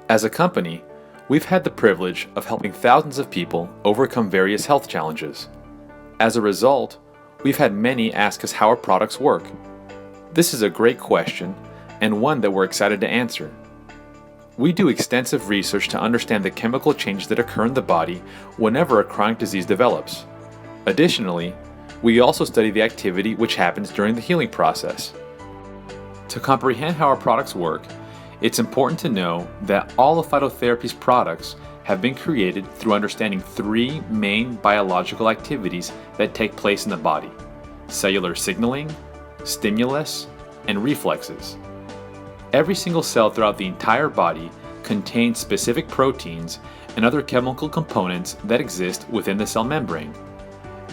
As a company, we've had the privilege of helping thousands of people overcome various health challenges. As a result, we've had many ask us how our products work. This is a great question, and one that we're excited to answer. We do extensive research to understand the chemical changes that occur in the body whenever a chronic disease develops. Additionally, we also study the activity which happens during the healing process. To comprehend how our products work, it's important to know that all of Phytotherapi's products have been created through understanding three main biological activities that take place in the body: cellular signaling, stimulus, and reflexes. Every single cell throughout the entire body contains specific proteins and other chemical components that exist within the cell membrane.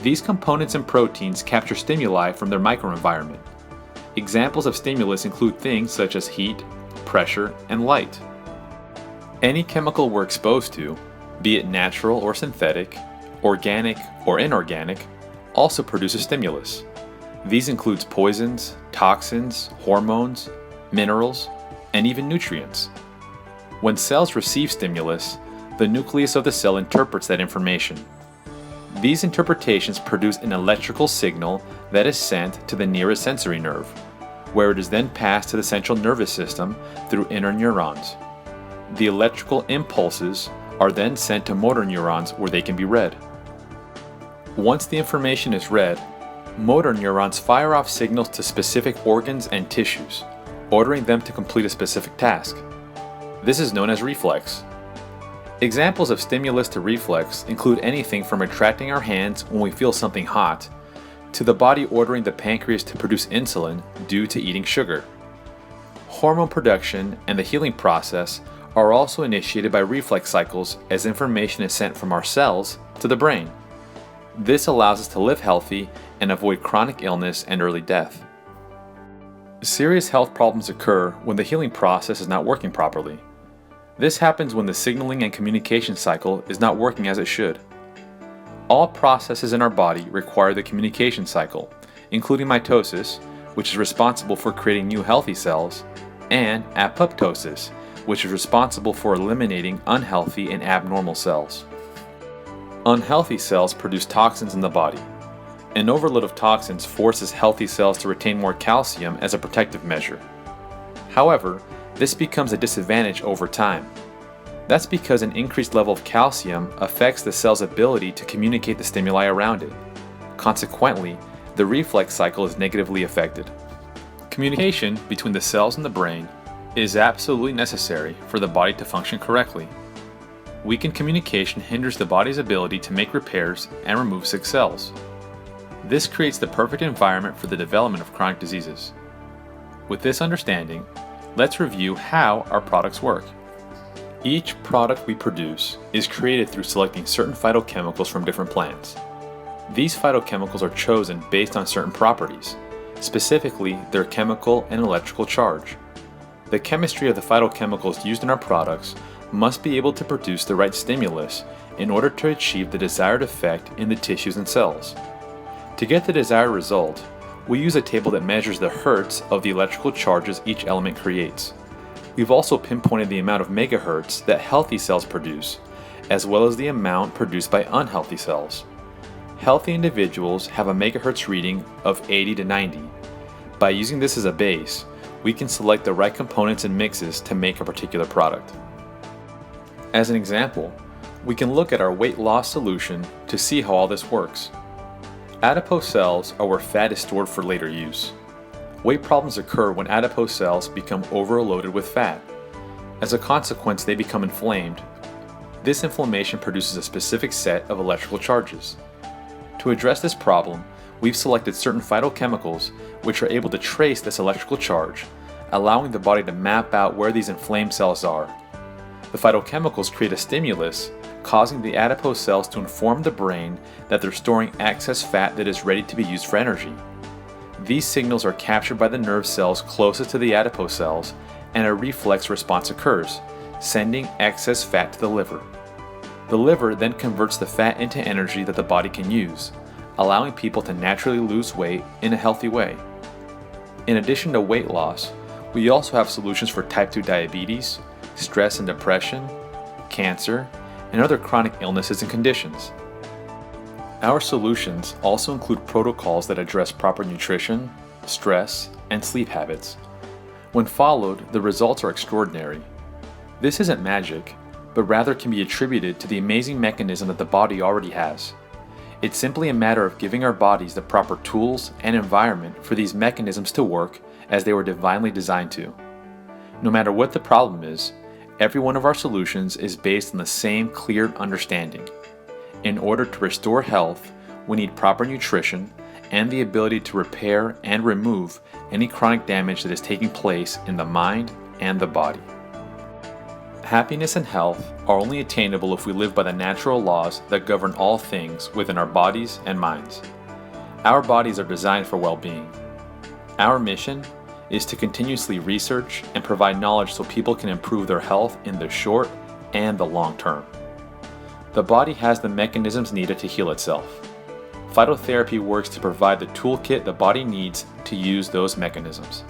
These components and proteins capture stimuli from their microenvironment. Examples of stimulus include things such as heat, pressure, and light. Any chemical we're exposed to, be it natural or synthetic, organic or inorganic, also produces stimulus. These include poisons, toxins, hormones, minerals, and even nutrients. When cells receive stimulus, the nucleus of the cell interprets that information. These interpretations produce an electrical signal that is sent to the nearest sensory nerve, where it is then passed to the central nervous system through inner neurons. The electrical impulses are then sent to motor neurons where they can be read. Once the information is read, motor neurons fire off signals to specific organs and tissues, ordering them to complete a specific task. This is known as reflex. Examples of stimulus to reflex include anything from retracting our hands when we feel something hot, to the body ordering the pancreas to produce insulin due to eating sugar. Hormone production and the healing process are also initiated by reflex cycles as information is sent from our cells to the brain. This allows us to live healthy and avoid chronic illness and early death. Serious health problems occur when the healing process is not working properly. This happens when the signaling and communication cycle is not working as it should. All processes in our body require the communication cycle, including mitosis, which is responsible for creating new healthy cells, and apoptosis, which is responsible for eliminating unhealthy and abnormal cells. Unhealthy cells produce toxins in the body. An overload of toxins forces healthy cells to retain more calcium as a protective measure. However, this becomes a disadvantage over time. That's because an increased level of calcium affects the cell's ability to communicate the stimuli around it. Consequently, the reflex cycle is negatively affected. Communication between the cells and the brain is absolutely necessary for the body to function correctly. Weakened communication hinders the body's ability to make repairs and remove sick cells. This creates the perfect environment for the development of chronic diseases. With this understanding, let's review how our products work. Each product we produce is created through selecting certain phytochemicals from different plants. These phytochemicals are chosen based on certain properties, specifically their chemical and electrical charge. The chemistry of the phytochemicals used in our products must be able to produce the right stimulus in order to achieve the desired effect in the tissues and cells. To get the desired result, we use a table that measures the hertz of the electrical charges each element creates. We've also pinpointed the amount of megahertz that healthy cells produce, as well as the amount produced by unhealthy cells. Healthy individuals have a megahertz reading of 80 to 90. By using this as a base, we can select the right components and mixes to make a particular product. As an example, we can look at our weight loss solution to see how all this works. Adipose cells are where fat is stored for later use. Weight problems occur when adipose cells become overloaded with fat. As a consequence, they become inflamed. This inflammation produces a specific set of electrical charges. To address this problem, we've selected certain phytochemicals which are able to trace this electrical charge, allowing the body to map out where these inflamed cells are. The phytochemicals create a stimulus, causing the adipose cells to inform the brain that they're storing excess fat that is ready to be used for energy. These signals are captured by the nerve cells closest to the adipose cells, and a reflex response occurs, sending excess fat to the liver. The liver then converts the fat into energy that the body can use, allowing people to naturally lose weight in a healthy way. In addition to weight loss, we also have solutions for type 2 diabetes, stress and depression, cancer, and other chronic illnesses and conditions. Our solutions also include protocols that address proper nutrition, stress, and sleep habits. When followed, the results are extraordinary. This isn't magic, but rather can be attributed to the amazing mechanism that the body already has. It's simply a matter of giving our bodies the proper tools and environment for these mechanisms to work as they were divinely designed to. No matter what the problem is, every one of our solutions is based on the same clear understanding. In order to restore health, we need proper nutrition and the ability to repair and remove any chronic damage that is taking place in the mind and the body. Happiness and health are only attainable if we live by the natural laws that govern all things within our bodies and minds. Our bodies are designed for well-being. Our mission is to continuously research and provide knowledge so people can improve their health in the short and the long term. The body has the mechanisms needed to heal itself. Phytotherapy works to provide the toolkit the body needs to use those mechanisms.